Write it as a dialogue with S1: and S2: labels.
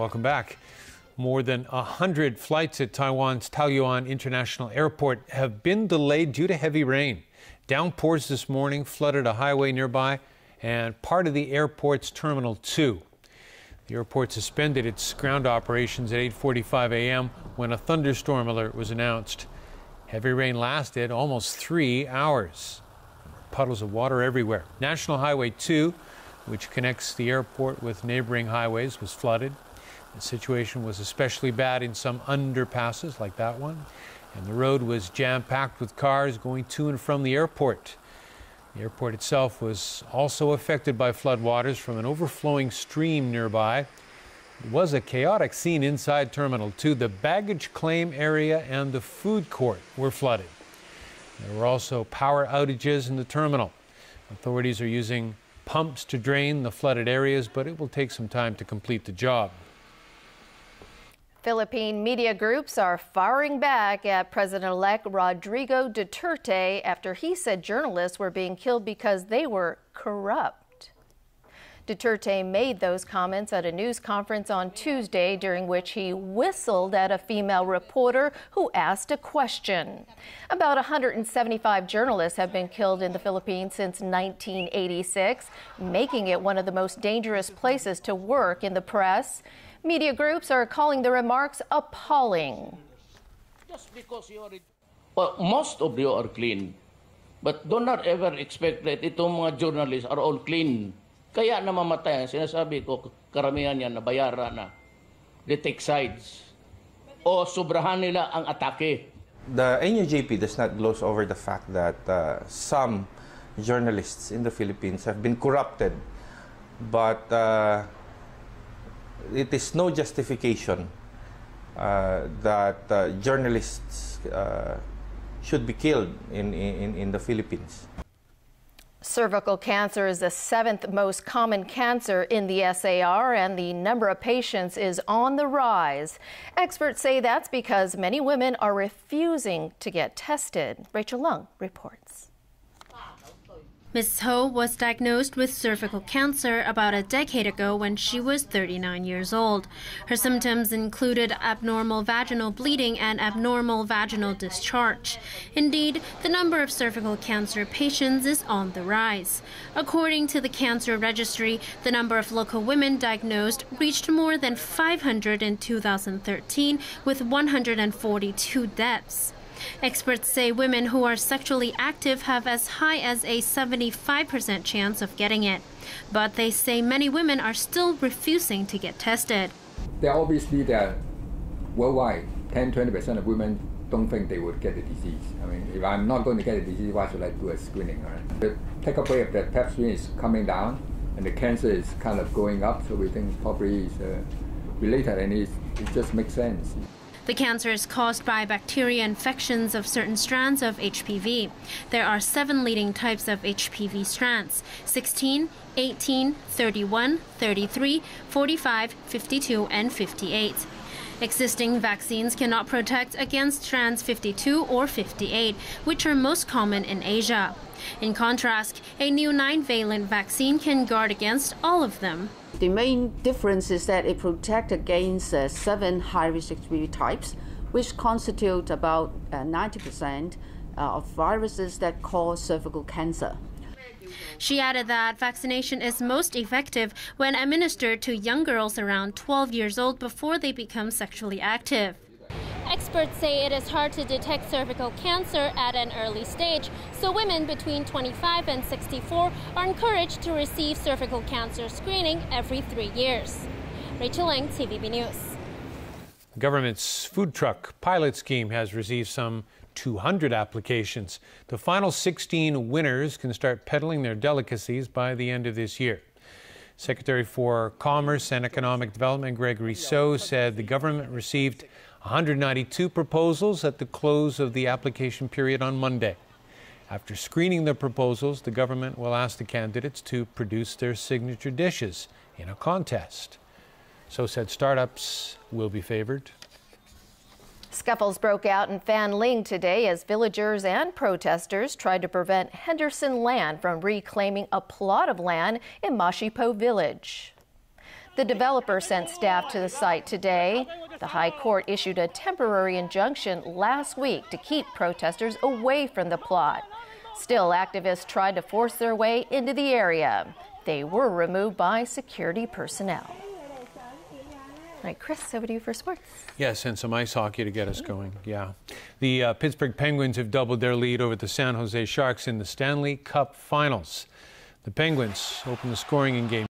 S1: welcome back. More than 100 flights at Taiwan's Taoyuan International Airport have been delayed due to heavy rain. Downpours this morning flooded a highway nearby and part of the airport's Terminal 2. The airport suspended its ground operations at 8:45 a.m. when a thunderstorm alert was announced. Heavy rain lasted almost 3 hours. Puddles of water everywhere. National Highway 2, which connects the airport with neighboring highways, was flooded. The situation was especially bad in some underpasses like that one, and the road was jam-packed with cars going to and from the airport. The airport itself was also affected by floodwaters from an overflowing stream nearby. It was a chaotic scene inside Terminal 2. The baggage claim area and the food court were flooded. There were also power outages in the terminal. Authorities are using pumps to drain the flooded areas, but it will take some time to complete the job.
S2: Philippine media groups are firing back at President-elect Rodrigo Duterte after he said journalists were being killed because they were corrupt. Duterte made those comments at a news conference on Tuesday, during which he whistled at a female reporter who asked a question. About 175 journalists have been killed in the Philippines since 1986, making it one of the most dangerous places to work in the press. Media groups are calling the remarks appalling.
S3: Just because most of you are clean, but do not ever expect that itong mga journalists are all clean. Kaya namamatay. Sinasabi ko, karamihan yan na bayaran na. They take sides. O sobrahan nila ang atake.
S4: The NUJP does not gloss over the fact that some journalists in the Philippines have been corrupted, but it is no justification that journalists should be killed in the Philippines.
S2: Cervical cancer is the 7th most common cancer in the SAR, and the number of patients is on the rise. Experts say that's because many women are refusing to get tested. Rachel Lung reports.
S5: Ms. Ho was diagnosed with cervical cancer about a decade ago when she was 39 years old. Her symptoms included abnormal vaginal bleeding and abnormal vaginal discharge. Indeed, the number of cervical cancer patients is on the rise. According to the Cancer Registry, the number of local women diagnosed reached more than 500 in 2013, with 142 deaths. Experts say women who are sexually active have as high as a 75% chance of getting it. But they say many women are still refusing to get tested.
S6: There are worldwide, 10-20% of women don't think they would get the disease. I mean, if I'm not going to get the disease, why should I do a screening, right? The take-up rate of the Pap smear is coming down, and the cancer is kind of going up, so we think probably it's related, and it just makes sense.
S5: The cancer is caused by bacteria infections of certain strands of HPV. There are 7 leading types of HPV strands: 16, 18, 31, 33, 45, 52, and 58. Existing vaccines cannot protect against strands 52 or 58, which are most common in Asia. In contrast, a new 9-valent vaccine can guard against all of them.
S7: The main difference is that it protects against 7 high-risk HPV types, which constitute about 90% of viruses that cause cervical cancer.
S5: She added that vaccination is most effective when administered to young girls around 12 years old before they become sexually active. Experts say it is hard to detect cervical cancer at an early stage, so women between 25 and 64 are encouraged to receive cervical cancer screening every 3 years. Rachel Lang, TVB News.
S1: The government's food truck pilot scheme has received some 200 applications. The final 16 winners can start peddling their delicacies by the end of this year. Secretary for Commerce and Economic Development Gregory So said the government received 192 proposals at the close of the application period on Monday. After screening the proposals, the government will ask the candidates to produce their signature dishes in a contest. So said startups will be favored.
S2: Scuffles broke out in Fanling today as villagers and protesters tried to prevent Henderson Land from reclaiming a plot of land in Mashipo Village. The developer sent staff to the site today. The High Court issued a temporary injunction last week to keep protesters away from the plot. Still, activists tried to force their way into the area. They were removed by security personnel. All right, Chris, over to you for sports.
S1: Yes, and some ice hockey to get us going. Yeah. The Pittsburgh Penguins have doubled their lead over the San Jose Sharks in the Stanley Cup Finals. The Penguins opened the scoring in game